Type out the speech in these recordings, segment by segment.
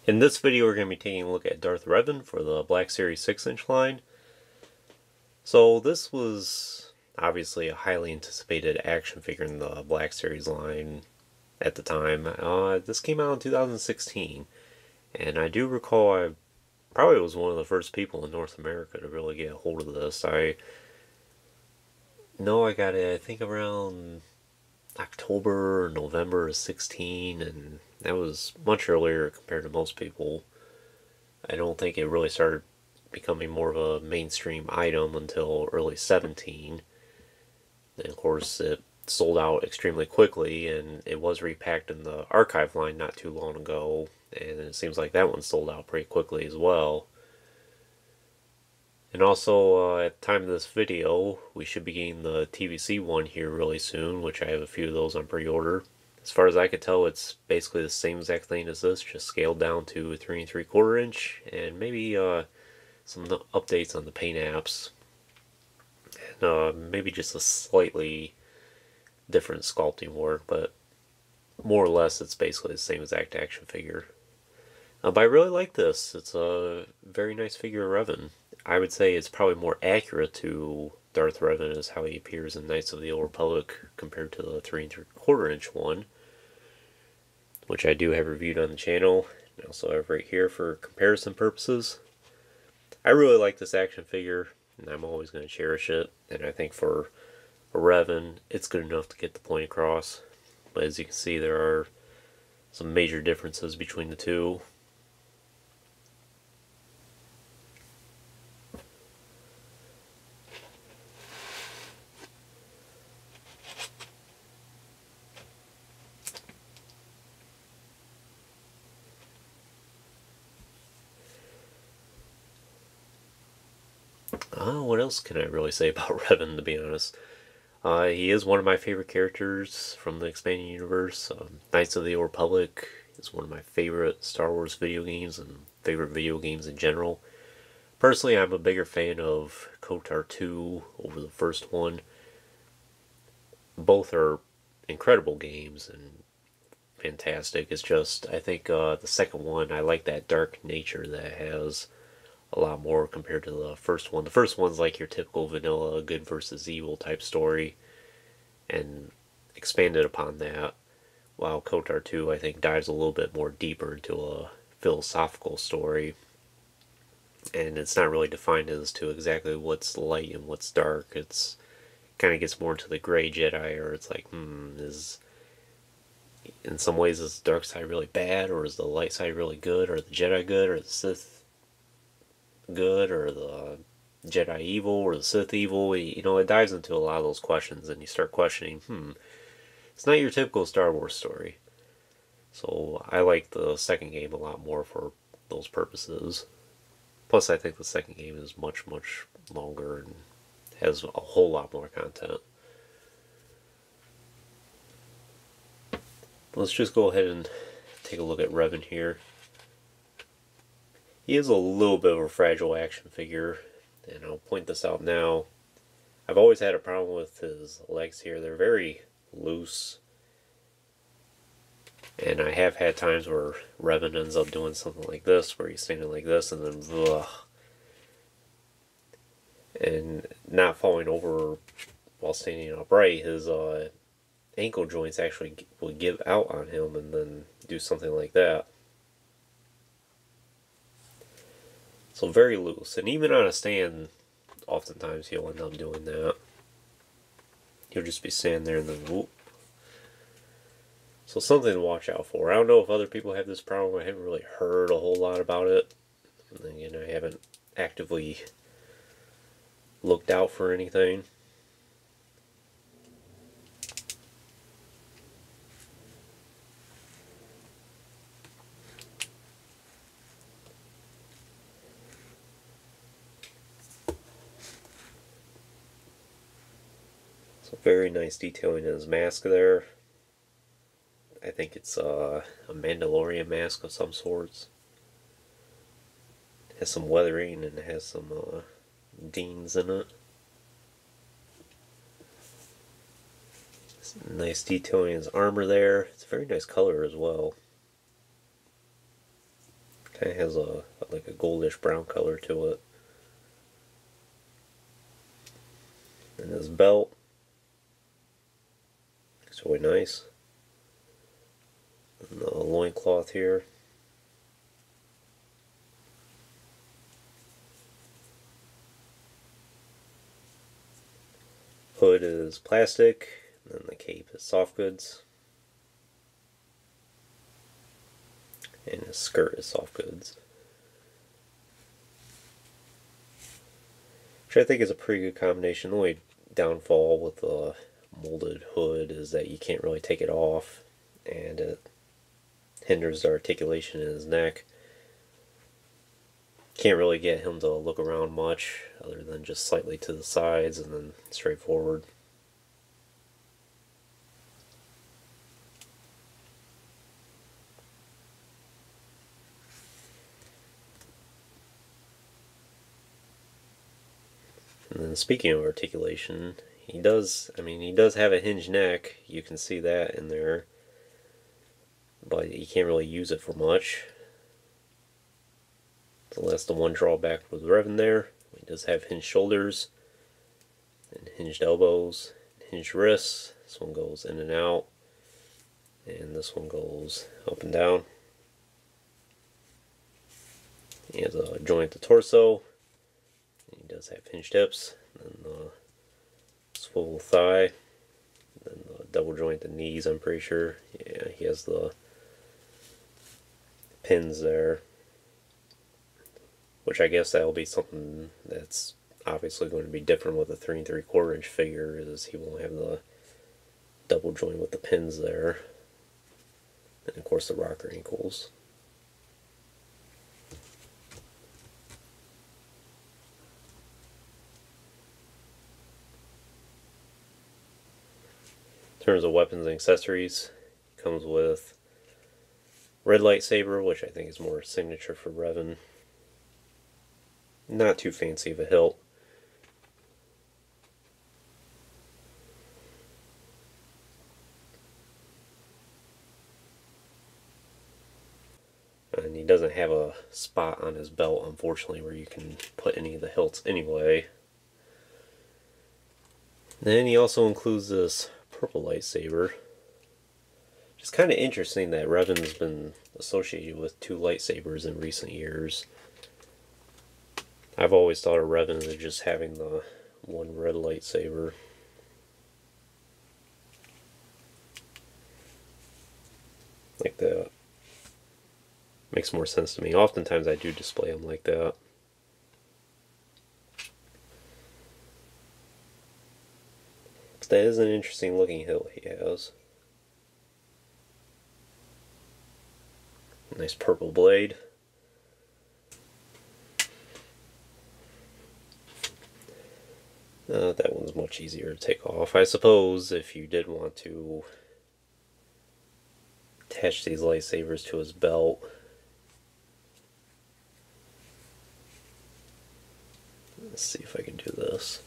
In this video we're going to be taking a look at Darth Revan for the Black Series 6-inch line. So this was obviously a highly anticipated action figure in the Black Series line at the time. This came out in 2016, and I do recall I probably was one of the first people in North America to really get a hold of this. I know I got it, I think, around October or November of 16, and that was much earlier compared to most people. I don't think it really started becoming more of a mainstream item until early 17. And of course, it sold out extremely quickly, and it was repacked in the archive line not too long ago, and it seems like that one sold out pretty quickly as well. And also, at the time of this video, we should be getting the TBC one here really soon, which I have a few of those on pre-order. As far as I could tell, it's basically the same exact thing as this, just scaled down to 3 3/4 inch, and maybe some updates on the paint apps, and maybe just a slightly different sculpting work, but more or less it's basically the same exact action figure. But I really like this. It's a very nice figure of Revan. I would say it's probably more accurate to Darth Revan as how he appears in Knights of the Old Republic compared to the 3 3/4 inch one, which I do have reviewed on the channel. I also have right here for comparison purposes. I really like this action figure, and I'm always going to cherish it. And I think for Revan, it's good enough to get the point across. But as you can see, there are some major differences between the two. What else can I really say about Revan, to be honest? He is one of my favorite characters from the expanding universe. Knights of the Old Republic is one of my favorite Star Wars video games and favorite video games in general. Personally, I'm a bigger fan of KOTOR 2 over the first one. Both are incredible games and fantastic. It's just, I think the second one, I like that dark nature that it has a lot more compared to the first one. The first one's like your typical vanilla good versus evil type story, and expanded upon that, while KOTOR 2 I think dives a little bit more deeper into a philosophical story, and it's not really defined as to exactly what's light and what's dark. It's kind of gets more into the gray Jedi, or it's like, is in some ways is the dark side really bad, or is the light side really good, or the Jedi good, or the Sith good, or the Jedi evil, or the Sith evil? You know, it dives into a lot of those questions, and you start questioning, it's not your typical Star Wars story. So I like the second game a lot more for those purposes. Plus, I think the second game is much, much longer and has a whole lot more content. Let's just go ahead and take a look at Revan here. He is a little bit of a fragile action figure, and I'll point this out now. I've always had a problem with his legs here. They're very loose, and I have had times where Revan ends up doing something like this, where he's standing like this, and then and not falling over while standing upright. His ankle joints actually will give out on him and then do something like that. So very loose, and even on a stand, oftentimes he'll end up doing that. He'll just be standing there and then whoop. So something to watch out for. I don't know if other people have this problem. I haven't really heard a whole lot about it. And again, I haven't actively looked out for anything. So very nice detailing in his mask there. I think it's a Mandalorian mask of some sorts. It has some weathering and it has some deans in it. Nice detailing in his armor there. It's a very nice color as well. Kind of has like a goldish brown color to it. And his belt looks really nice. And the loincloth here. Hood is plastic, and then the cape is soft goods. And his skirt is soft goods. Which I think is a pretty good combination. The only downfall with the molded hood is that you can't really take it off, and it hinders the articulation in his neck. Can't really get him to look around much other than just slightly to the sides and then straight forward. And then speaking of articulation, he does have a hinged neck. You can see that in there. But you can't really use it for much. So that's the one drawback with Revan there. He does have hinged shoulders, and hinged elbows, and hinged wrists. This one goes in and out, and this one goes up and down. He has a joint the torso. He does have hinged hips, and the swivel thigh, and then the double joint the knees, I'm pretty sure. Yeah, he has the pins there, which I guess that'll be something that's obviously going to be different with a 3 3/4 inch figure, is he won't have the double joint with the pins there, and of course the rocker ankles. In terms of weapons and accessories, it comes with red lightsaber, which I think is more signature for Revan. Not too fancy of a hilt. And he doesn't have a spot on his belt, unfortunately, where you can put any of the hilts anyway. Then he also includes this purple lightsaber. It's kind of interesting that Revan's been associated with 2 lightsabers in recent years. I've always thought of Revan as just having the one red lightsaber. Like that. Makes more sense to me. Oftentimes I do display them like that. But that is an interesting looking hilt he has. Nice purple blade. That one's much easier to take off. I suppose if you did want to attach these lightsabers to his belt, let's see if I can do this.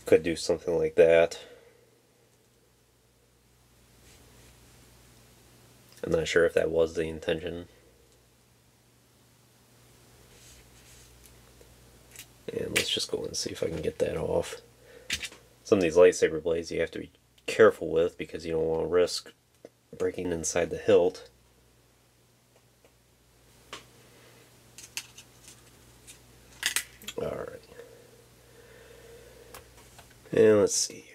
Could do something like that. I'm not sure if that was the intention. And let's just go and see if I can get that off. Some of these lightsaber blades you have to be careful with because you don't want to risk breaking inside the hilt. Alright. And let's see here.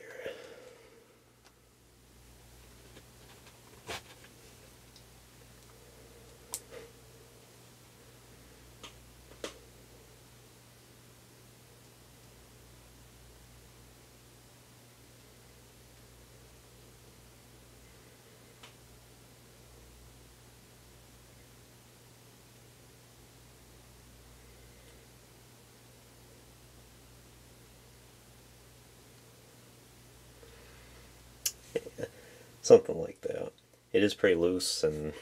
Something like that. It is pretty loose, and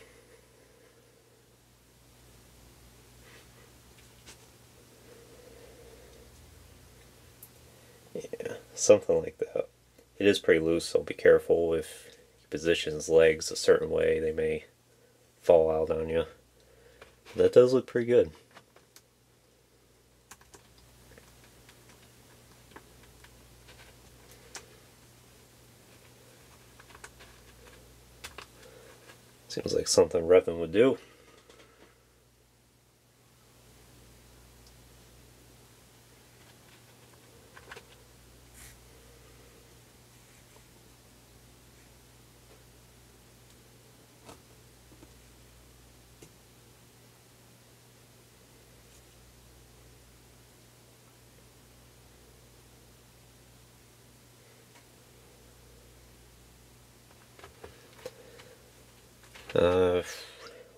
yeah, something like that. It is pretty loose, so be careful if you position his legs a certain way. They may fall out on you. That does look pretty good. Seems like something Revan would do.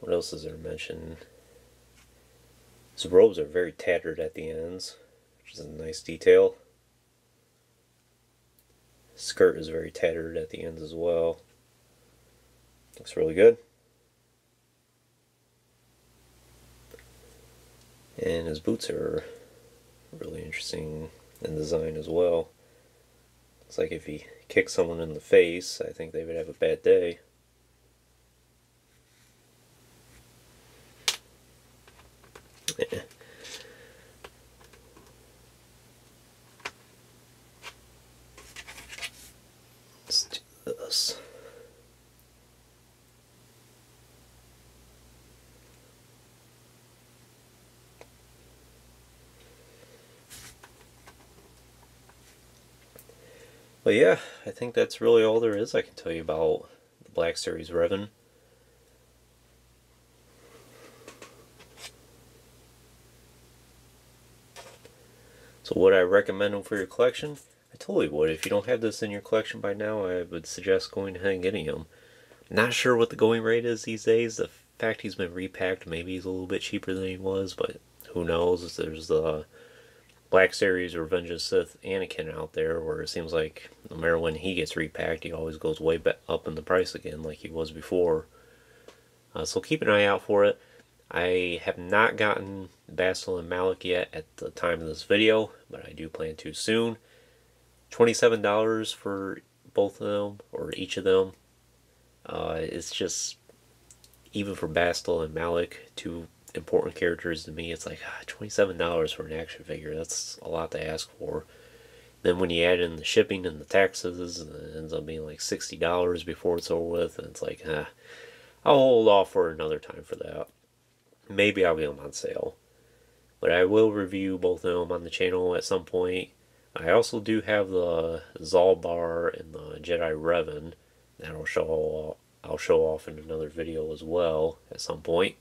What else is there to mention? His robes are very tattered at the ends, which is a nice detail. His skirt is very tattered at the ends as well. Looks really good. And his boots are really interesting in design as well. Looks like if he kicked someone in the face, I think they would have a bad day. Let's do this. But yeah, I think that's really all there is I can tell you about the Black Series Revan. So would I recommend them for your collection? I totally would. If you don't have this in your collection by now, I would suggest going ahead and getting them. Not sure what the going rate is these days. The fact he's been repacked, maybe he's a little bit cheaper than he was, but who knows? There's the Black Series Revenge of the Sith Anakin out there, where it seems like no matter when he gets repacked, he always goes way back up in the price again like he was before. So keep an eye out for it. I have not gotten Bastila and Malak yet at the time of this video, but I do plan to soon. $27 for both of them, or each of them. It's just, even for Bastila and Malak, two important characters to me, it's like $27 for an action figure. That's a lot to ask for. Then when you add in the shipping and the taxes, it ends up being like $60 before it's over with, and it's like, I'll hold off for another time for that. Maybe I'll get them on sale. But I will review both of them on the channel at some point. I also do have the Zalbar and the Jedi Revan that I'll show off in another video as well at some point.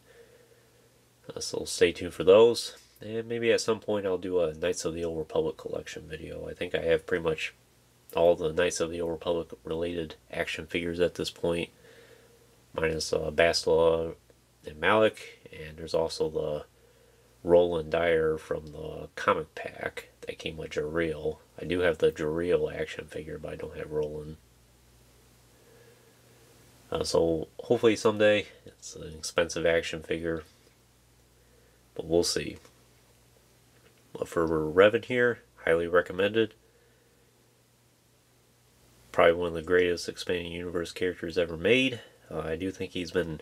So stay tuned for those. And maybe at some point I'll do a Knights of the Old Republic collection video. I think I have pretty much all the Knights of the Old Republic related action figures at this point. Minus Bastila and Malak. And there's also the Roland Dyer from the comic pack that came with Jariel. I do have the Jariel action figure, but I don't have Roland. So hopefully someday. It's an expensive action figure, but we'll see. But for Revan here, highly recommended. Probably one of the greatest expanding universe characters ever made. I do think he's been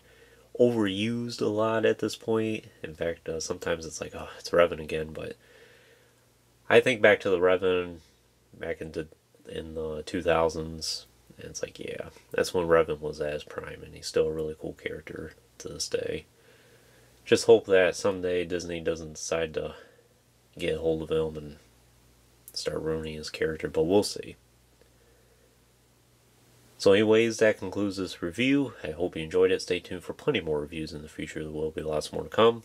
overused a lot at this point. In fact, sometimes it's like, oh, it's Revan again, but I think back to the Revan back in the 2000s, and it's like, yeah, that's when Revan was at his prime, and he's still a really cool character to this day. Just hope that someday Disney doesn't decide to get a hold of him and start ruining his character, but we'll see. So anyways, that concludes this review. I hope you enjoyed it. Stay tuned for plenty more reviews in the future. There will be lots more to come.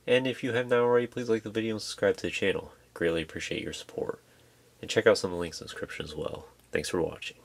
And if you have not already, please like the video and subscribe to the channel. I greatly appreciate your support. And check out some of the links in the description as well. Thanks for watching.